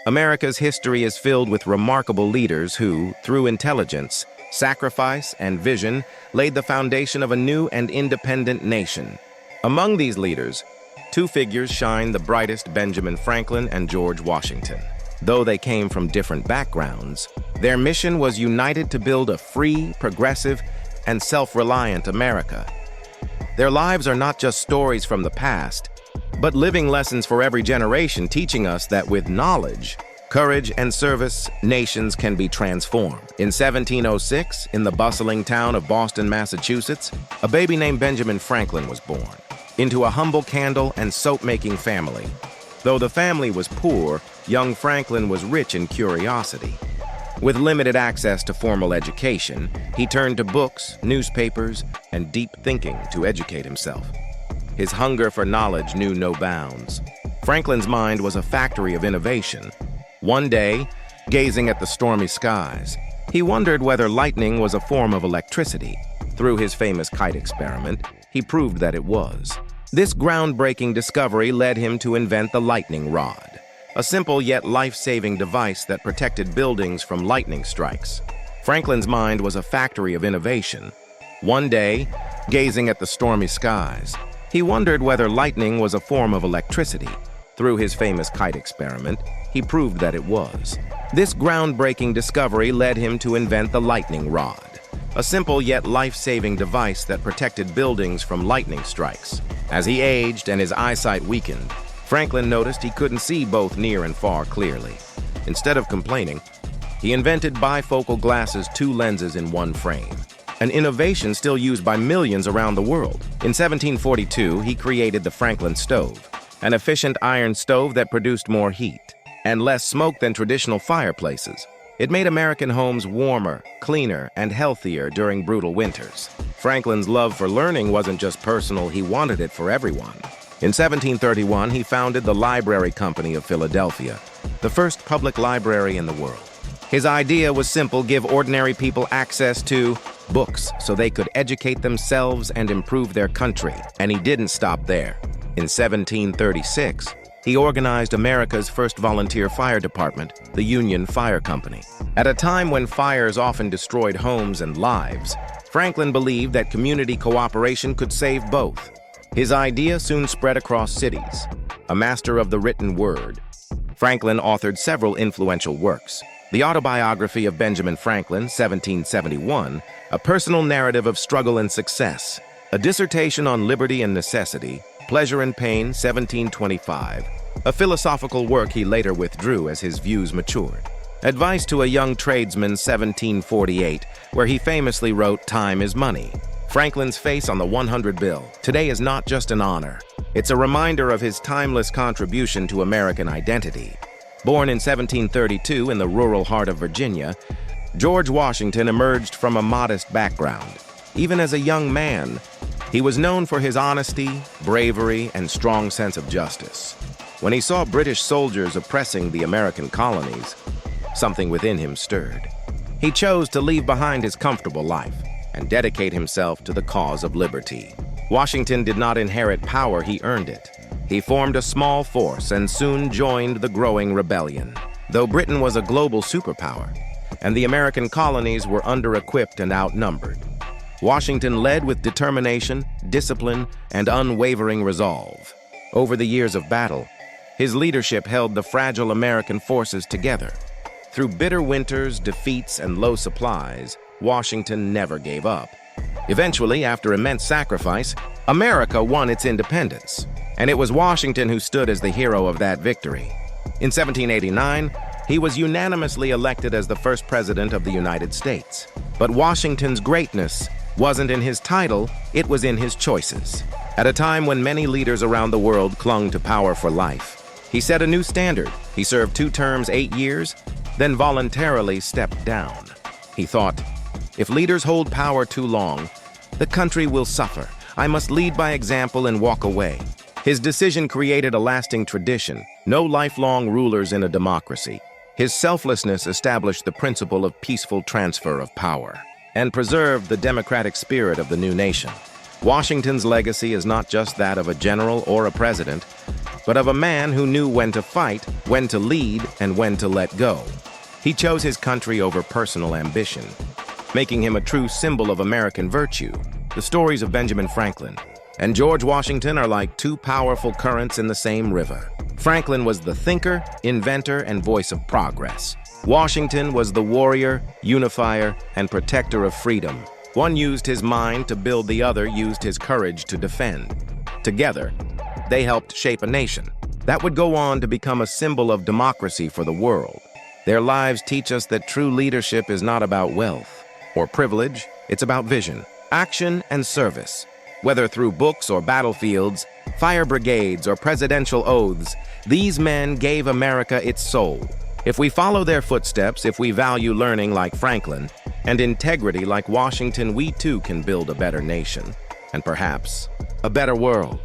America's history is filled with remarkable leaders who, through intelligence, sacrifice, and vision, laid the foundation of a new and independent nation. Among these leaders, two figures shine the brightest: Benjamin Franklin and George Washington. Though they came from different backgrounds, their mission was united to build a free, progressive, and self-reliant America. Their lives are not just stories from the past, but living lessons for every generation, teaching us that with knowledge, courage, and service, nations can be transformed. In 1706, in the bustling town of Boston, Massachusetts, a baby named Benjamin Franklin was born into a humble candle and soap-making family. Though the family was poor, young Franklin was rich in curiosity. With limited access to formal education, he turned to books, newspapers, and deep thinking to educate himself. His hunger for knowledge knew no bounds. Franklin's mind was a factory of innovation. One day, gazing at the stormy skies, he wondered whether lightning was a form of electricity. Through his famous kite experiment, he proved that it was. This groundbreaking discovery led him to invent the lightning rod, a simple yet life-saving device that protected buildings from lightning strikes. Franklin's mind was a factory of innovation. One day, gazing at the stormy skies, he wondered whether lightning was a form of electricity. Through his famous kite experiment, he proved that it was. This groundbreaking discovery led him to invent the lightning rod, a simple yet life-saving device that protected buildings from lightning strikes. As he aged and his eyesight weakened, Franklin noticed he couldn't see both near and far clearly. Instead of complaining, he invented bifocal glasses, two lenses in one frame, an innovation still used by millions around the world. In 1742, he created the Franklin stove, an efficient iron stove that produced more heat and less smoke than traditional fireplaces. It made American homes warmer, cleaner, and healthier during brutal winters. Franklin's love for learning wasn't just personal, he wanted it for everyone. In 1731, he founded the Library Company of Philadelphia, the first public library in the world. His idea was simple: give ordinary people access to books so they could educate themselves and improve their country. And he didn't stop there. In 1736, he organized America's first volunteer fire department, the Union Fire Company. At a time when fires often destroyed homes and lives, Franklin believed that community cooperation could save both. His idea soon spread across cities. A master of the written word, Franklin authored several influential works: the autobiography of Benjamin Franklin, 1771, a personal narrative of struggle and success; a dissertation on liberty and necessity, Pleasure and Pain, 1725, a philosophical work he later withdrew as his views matured; Advice to a Young Tradesman, 1748, where he famously wrote, "Time is money." Franklin's face on the 100 bill today is not just an honor. It's a reminder of his timeless contribution to American identity. Born in 1732 in the rural heart of Virginia, George Washington emerged from a modest background. Even as a young man, he was known for his honesty, bravery, and strong sense of justice. When he saw British soldiers oppressing the American colonies, something within him stirred. He chose to leave behind his comfortable life and dedicate himself to the cause of liberty. Washington did not inherit power, he earned it. He formed a small force and soon joined the growing rebellion. Though Britain was a global superpower, and the American colonies were under-equipped and outnumbered, Washington led with determination, discipline, and unwavering resolve. Over the years of battle, his leadership held the fragile American forces together. Through bitter winters, defeats, and low supplies, Washington never gave up. Eventually, after immense sacrifice, America won its independence, and it was Washington who stood as the hero of that victory. In 1789, he was unanimously elected as the first president of the United States. But Washington's greatness wasn't in his title, it was in his choices. At a time when many leaders around the world clung to power for life, he set a new standard. He served 2 terms, 8 years, then voluntarily stepped down. He thought, if leaders hold power too long, the country will suffer. I must lead by example and walk away. His decision created a lasting tradition. No lifelong rulers in a democracy. His selflessness established the principle of peaceful transfer of power and preserved the democratic spirit of the new nation. Washington's legacy is not just that of a general or a president, but of a man who knew when to fight, when to lead, and when to let go. He chose his country over personal ambition, making him a true symbol of American virtue. The stories of Benjamin Franklin and George Washington are like two powerful currents in the same river. Franklin was the thinker, inventor, and voice of progress. Washington was the warrior, unifier, and protector of freedom. One used his mind to build, the other used his courage to defend. Together, they helped shape a nation that would go on to become a symbol of democracy for the world. Their lives teach us that true leadership is not about wealth or privilege, it's about vision, action, and service. Whether through books or battlefields, fire brigades or presidential oaths, these men gave America its soul. If we follow their footsteps, if we value learning like Franklin and integrity like Washington, we too can build a better nation and perhaps a better world.